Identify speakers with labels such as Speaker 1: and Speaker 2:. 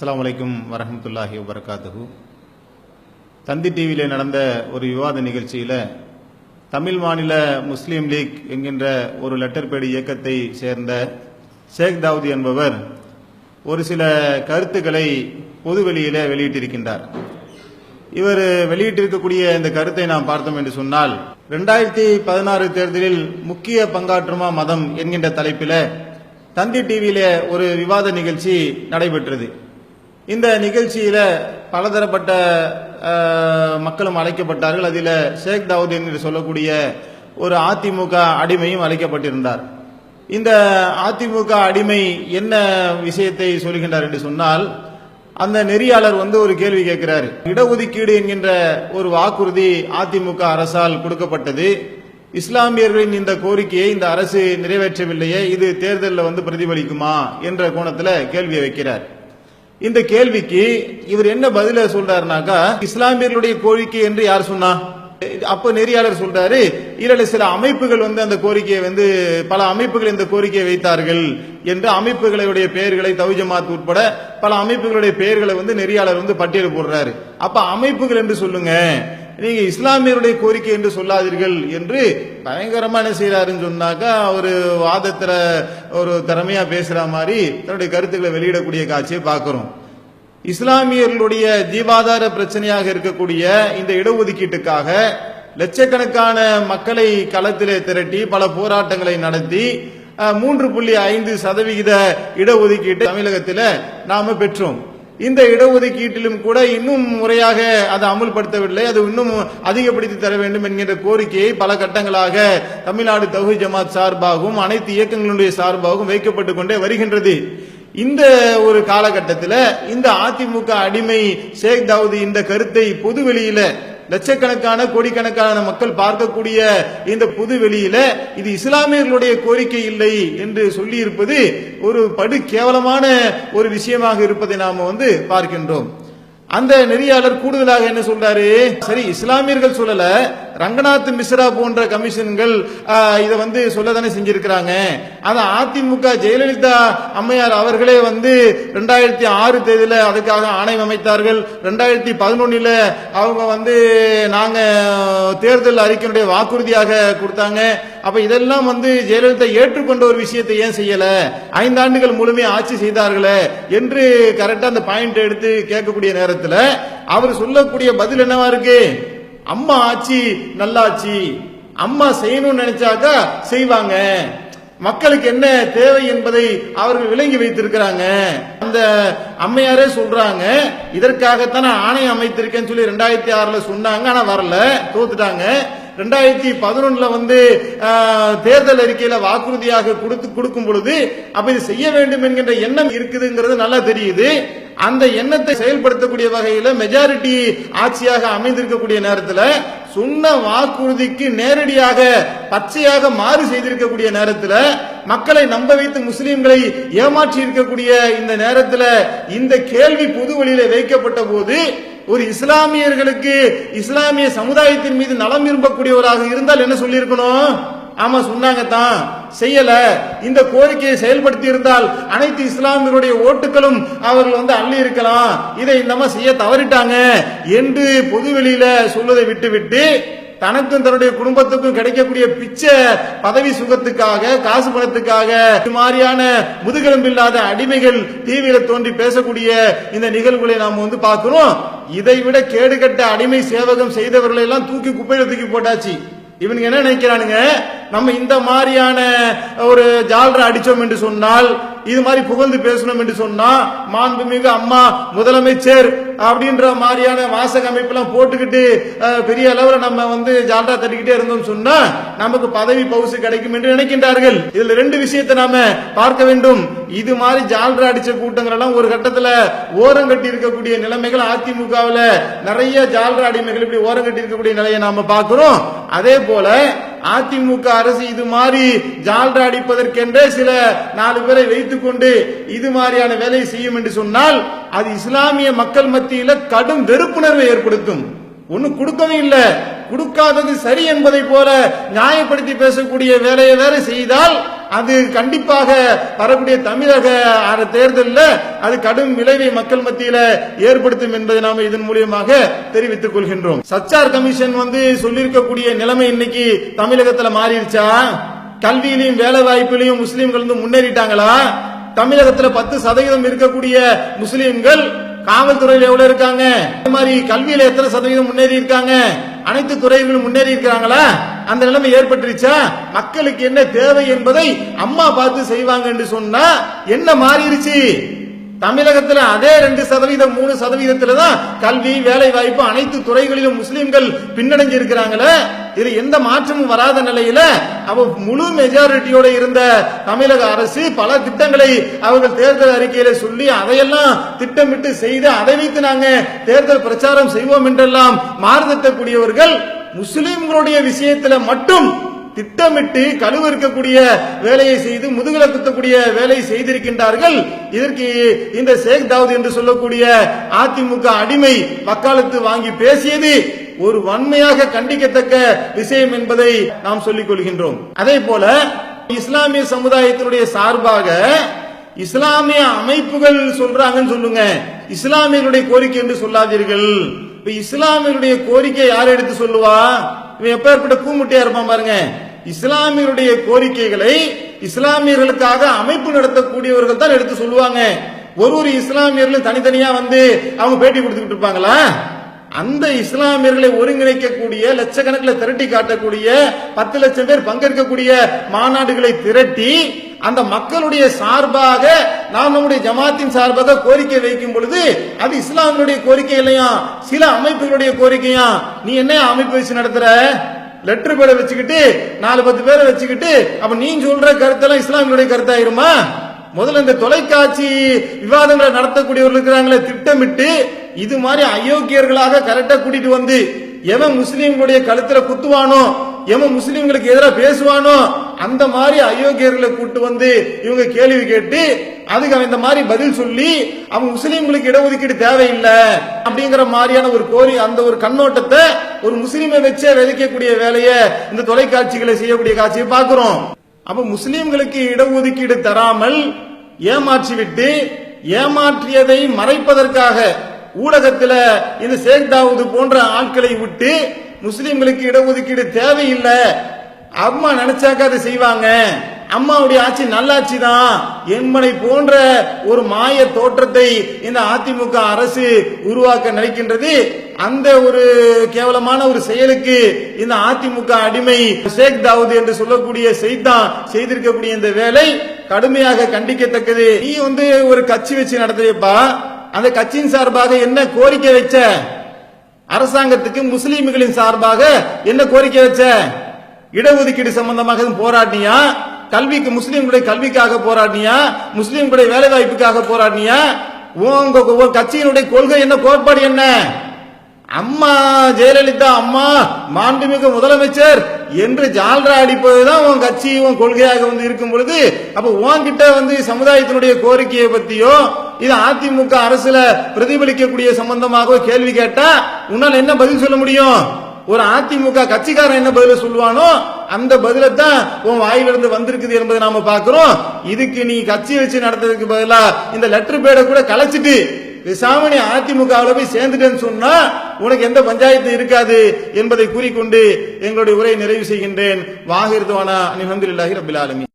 Speaker 1: அஸ்ஸலாமு அலைக்கும் வரஹ்மத்துல்லாஹி வபரகாத்துஹு. தந்தி டிவியிலே நடந்த ஒரு விவாத நிகழ்ச்சியில் தமிழ் மாநில முஸ்லீம் லீக் என்கின்ற ஒரு லெட்டர் பேடு இயக்கத்தை சேர்ந்த ஷேக் தாவூத் என்பவர் ஒரு சில கருத்துக்களை பொதுவெளியில வெளியிட்டிருக்கின்றார். இவர் வெளியிட்டிருக்கக்கூடிய இந்த கருத்தை நாம் பார்த்தோம் என்று சொன்னால், 2016 தேர்தலில் முக்கிய பங்காற்றுமா மதம் என்கின்ற தலைப்பில் தந்தி டிவியில ஒரு விவாத நிகழ்ச்சி நடைபெற்றது. இந்த நிகழ்ச்சியில பலதரப்பட்ட மக்களும் அழைக்கப்பட்டார்கள். அதில் ஷேக் தாவூத் என்று சொல்லக்கூடிய ஒரு அதிமுக அடிமையும் அழைக்கப்பட்டிருந்தார். இந்த அதிமுக அடிமை என்ன விஷயத்தை சொல்கின்றார் என்று சொன்னால், அந்த நெறியாளர் ஒரு கேள்வி கேட்கிறார். இடஒதுக்கீடு என்கின்ற ஒரு வாக்குறுதி அதிமுக அரசால் கொடுக்கப்பட்டது. இஸ்லாமியர்களின் இந்த கோரிக்கையை இந்த அரசு நிறைவேற்றவில்லையே, இது தேர்தலில் பிரதிபலிக்குமா என்ற கோணத்தில் கேள்வியை வைக்கிறார். இந்த கேள்விக்கு இவர் என்ன பதில சொல்றாருனாக்கா, இஸ்லாமியர்களுடைய கோரிக்கை என்று யார் சொன்னா? அப்ப நெறியாளர் சொல்றாரு, இல்ல சில அமைப்புகள் அந்த கோரிக்கையை பல அமைப்புகள் இந்த கோரிக்கையை வைத்தார்கள் என்று அமைப்புகளுடைய பெயர்களை தௌஜமாத் உட்பட பல அமைப்புகளுடைய பெயர்களை நெறியாளர் பட்டியல் போடுறாரு. அப்ப அமைப்புகள் என்று சொல்லுங்க, நீங்க இஸ்லாமியருடைய கோரிக்கை என்று சொல்லாதீர்கள் என்று பயங்கரமா என்ன செய்யறாருன்னு சொன்னாக்கா, ஒரு வாதத்துல ஒரு திறமையா பேசுற மாதிரி தன்னுடைய கருத்துக்களை வெளியிடக்கூடிய காட்சியை பார்க்கிறோம். இஸ்லாமியர்களுடைய ஜீவாதார பிரச்சனையாக இருக்கக்கூடிய இந்த இடஒதுக்கீட்டுக்காக லட்சக்கணக்கான மக்களை களத்திலே திரட்டி பல போராட்டங்களை நடத்தி 3.5% இடஒதுக்கீட்டை தமிழகத்தில் நாம பெற்றோம். இந்த இடஒதுக்கீட்டிலும் கூட இன்னும் முறையாக அதை அமுல்படுத்தவில்லை, அது இன்னும் அதிகப்படுத்தி தர வேண்டும் என்கின்ற கோரிக்கையை பல கட்டங்களாக தமிழ்நாடு தௌஹீத் ஜமாத் சார்பாகவும் அனைத்து இயக்கங்களுடைய சார்பாகவும் வைக்கப்பட்டு கொண்டே வருகின்றது. இந்த ஒரு காலகட்டத்தில் இந்த அதிமுக அடிமை ஷேக் தாவூத் இந்த கருத்தை பொதுவெளியில லட்சக்கணக்கான கோடிக்கணக்கான மக்கள் பார்க்கக்கூடிய இந்த பொதுவெளியில இது இஸ்லாமியர்களுடைய கோரிக்கை இல்லை என்று சொல்லி இருப்பது ஒரு படு கேவலமான ஒரு விஷயமாக இருப்பதை நாம பார்க்கின்றோம். அந்த நெறியாளர் கூடுதலாக என்ன சொல்றாரு, சரி இஸ்லாமியர்கள் சொல்லல, ரங்கநாத் மிஸ்ரா போன்ற கமிஷன்கள் இதை சொல்லதானே செஞ்சிருக்கிறாங்க. அத அதிமுக ஜெயலலிதா அம்மையார் அவர்களே 2006 தேதியில அதுக்காக ஆணையம் அமைத்தார்கள். 2011 அவங்க நாங்க தேர்தல் அறிக்கையுடைய வாக்குறுதியாக கொடுத்தாங்க. அப்ப இதெல்லாம் ஜெயலலிதா ஏற்றுக்கொண்ட ஒரு விஷயத்தை ஏன் செய்யல, 5 ஆண்டுகள் முழுமையாக ஆட்சி செய்தார்களே என்று கரெக்டா அந்த பாயிண்ட் எடுத்து கேட்கக்கூடிய நேரத்தில் அவர் சொல்லக்கூடிய பதில் என்னவா இருக்கு, அம்மா ஆட்சி நல்லாட்சி, அம்மா செய்யணும்னு நினைச்சாக்கா செய்வாங்க, மக்களுக்கு என்ன தேவை என்பதை அவர்கள் விளங்கி வைத்திருக்கிறாங்க. அந்த அம்மையாரே சொல்றாங்க, இதற்காகத்தான் ஆணையம் அமைத்திருக்கேன்னு சொல்லி 2006 சொன்னாங்க, ஆனா வரல, தோத்துட்டாங்க. 2011 தேர்தல் அறிக்கையில வாக்குறுதியாக கொடுக்கும் பொழுது அப்ப இது செய்ய வேண்டும் என்கின்ற எண்ணம் இருக்குதுங்கிறது நல்லா தெரியுது. அந்த எண்ணத்தை செயல்படுத்தக்கூடிய வகையில மெஜாரிட்டி ஆட்சியாக அமைந்திருக்கக்கூடிய நேரத்தில் சொன்ன வாக்குறுதிக்கு நேரடியாக பச்சையாக மாறு செய்திருக்கக்கூடிய நேரத்தில் மக்களை நம்ப வைத்து முஸ்லிம்களை ஏமாற்றி இருக்கக்கூடிய இந்த நேரத்தில் இந்த கேள்வி பொது வழியில வைக்கப்பட்ட போது, ஒரு இஸ்லாமியர்களுக்கு இஸ்லாமிய சமுதாயத்தின் மீது நலம் விரும்பக்கூடியவராக இருந்தால் என்ன சொல்லி இருக்கணும்? ஆமா சொன்னாங்க தான், செய்யல. இந்த கோரிக்கையை செயல்படுத்தி இருந்தால் அனைத்து இஸ்லாமியருடைய ஓட்டுகளும் அவர்கள் அள்ளி இருக்கலாம், இதை இந்த செய்ய தவறிட்டாங்க என்று பொதுவெளியில சொல்வதை விட்டுவிட்டு தனக்கும் தன்னுடைய குடும்பத்துக்கும் கிடைக்கக்கூடிய பிச்சை பதவி சுகத்துக்காக காசு பணத்துக்காக இது மாதிரியான முதுகெலும்பில்லாத அடிமைகள் டிவியில தோன்றி பேசக்கூடிய இந்த நிகழ்வுகளை நாம் பார்க்கிறோம். இதை விட கேடுகட்ட அடிமை சேவகம் செய்தவர்களை எல்லாம் தூக்கி குப்பையில தூக்கி போட்டாச்சு. இவனுக்கு என்ன நினைக்கிறானுங்க, நம்ம இந்த மாதிரியான ஒரு ஜால்ரா அடிச்சோம் என்று சொன்னால், இது மாதிரி புகழ்ந்து பேசணும் என்று சொன்னா, மாண்புமிகு அம்மா முதலமைச்சர் அப்படின்ற மாதிரியான வாசக அமைப்பெல்லாம் போட்டுக்கிட்டு பெரிய அளவில் நம்ம ஜால்ரா தட்டிக்கிட்டே இருந்தோம் சொன்னா நமக்கு பதவி பவுசு கிடைக்கும் என்று நினைக்கின்றார்கள். இதுல 2 விஷயத்தை நாம பார்க்க வேண்டும். இது மாதிரி ஜால்ரா அடிச்ச கூட்டங்கள் எல்லாம் ஒரு கட்டத்துல ஓரங்கட்டி இருக்கக்கூடிய நிலைமைகள் அதிமுகவில் நிறைய ஜால்ரா அடிமைகள் இப்படி ஓரங்கட்டி இருக்கக்கூடிய நிலையை நாம பார்க்கிறோம். அதே போல அதிமுக அரசு இது மாதிரி ஜால்ரா அடிப்பதற்கென்றே சில 4 பேரை வைத்துக் கொண்டு இது மாதிரியான வேலையை செய்யும் என்று சொன்னால் அது இஸ்லாமிய மக்கள் மத்தியில் கடும் வெறுப்புணர்வை ஏற்படுத்தும். ஒன்னும் கொடுக்கவும் இல்லை, கொடுக்காதது சரி என்பதை போல நியாயப்படுத்தி பேசக்கூடிய வேலையை வேற செய்தால் அது கண்டிப்பாக வரக்கூடிய தமிழக தேர்தலில் அது கடும் விளைவை மக்கள் மத்தியில ஏற்படுத்தும் என்பதை நாம இதன் மூலியமாக தெரிவித்துக் கொள்கின்றோம். சச்சார் கமிஷன் சொல்லியிருக்கக்கூடிய நிலைமை இன்னைக்கு தமிழகத்தில் மாறிடுச்சா? கல்வியிலையும் வேலை வாய்ப்பிலையும் முஸ்லீம்கள் முன்னேறிட்டாங்களா? தமிழகத்தில் 10% இருக்கக்கூடிய முஸ்லீம்கள் காவல்துறையில் எவ்வளவு இருக்காங்க? இந்த மாதிரி கல்வியில எத்தனை சதவீதம் முன்னேறி இருக்காங்க? அனைத்து துறைகளும் முன்னேறி இருக்கிறாங்களா? அந்த நிலைமை ஏற்பட்டுருச்சா? மக்களுக்கு என்ன தேவை என்பதை அம்மா பார்த்து செய்வாங்க என்று சொன்னா என்ன மாறிடுச்சு? தமிழகத்தில் அதே 2% 3% தான் கல்வி வேலை வாய்ப்பு அனைத்து துறைகளிலும் முஸ்லிம்கள் பின்னடைஞ்சு இருக்கிறாங்களே. இது எந்த மாற்றமும் வராத நிலையில முழு மெஜாரிட்டியோட இருந்த தமிழக அரசு பல திட்டங்களை அவர்கள் தேர்தல் அறிக்கையில சொல்லி அதையெல்லாம் திட்டமிட்டு செய்து அதை வைத்து நாங்க தேர்தல் பிரச்சாரம் செய்வோம் என்றெல்லாம் மாறுதட்டக்கூடியவர்கள் முஸ்லிம்களுடைய விஷயத்துல மட்டும் திட்டமிட்டு கழுவறுக்கக்கூடிய வேலையை செய்து முதுகுல குத்தக்கூடிய வேலையை செய்திருக்கின்றார்கள். இதற்கு இந்த ஷேக் தாவூத் என்று சொல்லக்கூடிய அதிமுக அடிமை வக்காலத்து வாங்கி பேசியது ஒரு வன்மையாக கண்டிக்கத்தக்க விஷயம் என்பதை நாம் சொல்லிக் கொள்கின்றோம். அதே போல இஸ்லாமிய சமுதாயத்தினுடைய சார்பாக இஸ்லாமிய அமைப்புகள் சொல்றாங்கன்னு சொல்லுங்க, இஸ்லாமியர்களுடைய கோரிக்கை என்று சொல்லாதீர்கள். இஸ்லாமியருடைய கோரிக்கை யார் எடுத்து சொல்லுவா? எப்பேற்பட்ட கூமுட்டையா இருப்பான் பாருங்க. இஸ்லாமியருடைய கோரிக்கைகளை இஸ்லாமியர்களுக்காக அமைப்பு நடத்தக்கூடியவர்கள் தான் எடுத்து சொல்லுவாங்க. ஒரு இஸ்லாமியர்களும் தனித்தனியா அவங்க பேட்டி கொடுத்துக்கிட்டு இருப்பாங்களா? அந்த இஸ்லாமியர்களை ஒருங்கிணைக்கக்கூடிய லட்சக்கணக்கில் திரட்டி காட்டக்கூடிய 10 லட்சம் பேர் பங்கேற்கக்கூடிய மாநாடுகளை திரட்டி அந்த மக்களுடைய சார்பாக நாம் நம்முடைய ஜமாத்தின் சார்பாக கோரிக்கை வைக்கும் பொழுது அது இஸ்லாமியருடைய கோரிக்கை இல்லையா, சில அமைப்புகளுடைய கோரிக்கையா? நீ என்ன அமைப்பு வச்சு நடத்துற? லெட்டர் பேரை வச்சுக்கிட்டு 4-10 பேரை வச்சுக்கிட்டு அப்ப நீ சொல்ற கருத்தெல்லாம் இஸ்லாமியருடைய கருத்தாயிருமா? முதல்ல இந்த தொலைக்காட்சி விவாதங்களை நடத்தக்கூடியவர்கள் இருக்கிறாங்களே, திட்டமிட்டு இது மாதிரி அயோக்கியர்களாக கரெக்டா கூட்டிட்டு எவன் முஸ்லீம்களுடைய கழுத்துல குத்துவானோ, எவன் முஸ்லீம்களுக்கு எதிராக பேசுவானோ அந்த மாதிரி அயோக்கியர்களை கூட்டு இவங்க கேள்வி கேட்டு அதுக்கு அவன் இந்த மாதிரி பதில் சொல்லி அவங்க முஸ்லீம்களுக்கு இடஒதுக்கீடு தேவையில்லை அப்படிங்கிற மாதிரியான அந்த ஒரு கண்ணோட்டத்தை ஒரு முஸ்லீமை வச்சே விதைக்கக்கூடிய வேலையை இந்த தொலைக்காட்சிகளை செய்யக்கூடிய காட்சியை பார்க்கிறோம். அப்ப முஸ்லீம்களுக்கு இடஒதுக்கீடு தராமல் ஏமாற்றிவிட்டு ஏமாற்றியதை மறைப்பதற்காக ஊடகத்தில் இந்த ஷேக் தாவூத் போன்ற ஆட்களை விட்டு முஸ்லீம்களுக்கு இடஒதுக்கீடு தேவையில்லை, அம்மா நினைச்சாக்க அதை செய்வாங்க, அம்மாவுடைய ஆட்சி நல்லாட்சி தான் என்பதை போன்ற ஒரு மாய தோற்றத்தை இந்த அதிமுக அரசு உருவாக்க நினைக்கின்றது. அந்த ஒரு கேவலமான ஒரு செயலுக்கு இந்த அதிமுக அடிமை ஷேக் தாவூத் என்று சொல்லக்கூடிய செய்தான் செய்திருக்கக்கூடிய இந்த வேலை கடுமையாக கண்டிக்கத்தக்கது. நீ ஒரு கட்சி வச்சு நடத்துறியப்பா, அந்த கட்சியின் சார்பாக என்ன கோரிக்கை வச்ச? அரசாங்கத்துக்கு முஸ்லீம்களின் சார்பாக என்ன கோரிக்கை வச்ச? இடஒதுக்கீடு சம்பந்தமாக போராடினியா? கல்விக்கு முஸ்லீம்களுடைய கல்விக்காக போராடினியா? முஸ்லீம்களுடைய வேலை வாய்ப்புக்காக போராடினியா? உங்க கட்சியினுடைய கொள்கை என்ன, கோட்பாடு என்ன? அம்மா ஜெயலலிதா அம்மா மாண்புமிகு முதலமைச்சர் என்று ஜால்ரா அடிப்பதுதான் உன் கட்சி உன் கொள்கையாக இருக்கும் பொழுது அப்ப உன்கிட்ட சமுதாயத்தினுடைய கோரிக்கையை பத்தியோ இது அதிமுக அரசுல பிரதிபலிக்கக்கூடிய சம்பந்தமாக கேள்வி கேட்டா உன்னால என்ன பதில் சொல்ல முடியும்? ஒரு அதிமுக கட்சிக்காரன் என்ன பதில சொல்லுவானோ அந்த பதிலத்தான் உன் வாயிலிருந்து வந்திருக்குது என்பதை நாம பாக்குறோம். இதுக்கு நீ கட்சி வச்சு நடத்துறதுக்கு பதிலா இந்த லெட்டர் பேட கூட கலைச்சிட்டு விசாமணி அதிமுகவில் போய் சேர்ந்துட்டேன்னு சொன்னா உனக்கு எந்த பஞ்சாயத்து இருக்காது என்பதை கூறிக்கொண்டு எங்களுடைய உரையை நிறைவு செய்கின்றேன். வாஹிர்துவானா அல்ஹம்துலில்லாஹி ரப்பில் ஆலமீன்.